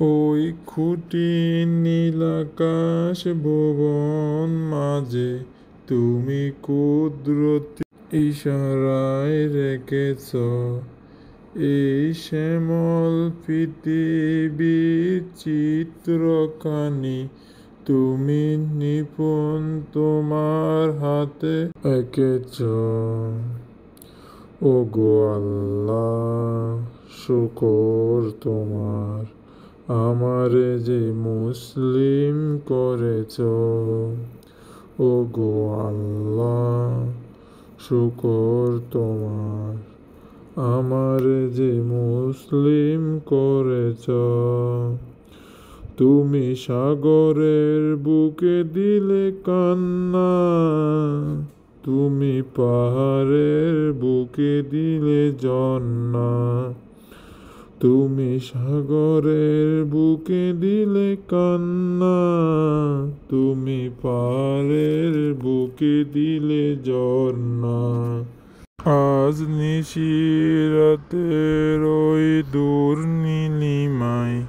ওই খুঁটি নীলাকাশ ভুবন মাঝে তুমি কুদরতি ইশারায় রেখেছ এই শ্যামল পৃথিবীর চিত্রখানি তুমি নিপুণ তোমার হাতে এঁকেছ। ওগো আল্লাহ, শুকর তোমার, আমারে যে মুসলিম করেছ। ওগো আল্লাহ, শুকর তোমার, আমারে যে মুসলিম করেছ। তুমি সাগরের বুকে দিলে কান্না, তুমি পাহাড়ের বুকে দিলে ঝর্ণা। তুমি সাগরের বুকে দিলে কান্না, তুমি পাহাড়ের বুকে দিলে ঝর্ণা। আজ নিশিরাতের ওই দূর নীলিমায়,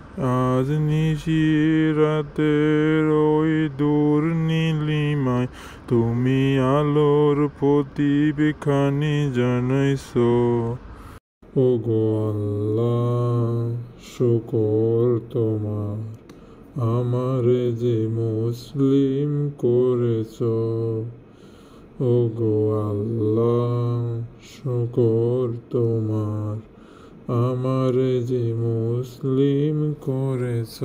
আজ নিশিরাতের ওই দূর নীলিমায় তুমি আলোর প্রদীপখানি জানাইছো। ওগো আল্লাহ, শুকর তোমার, আমারে যে মুসলিম করেছ। ওগো আল্লাহ, শুকর তোমার, আমারে যে মুসলিম করেছ।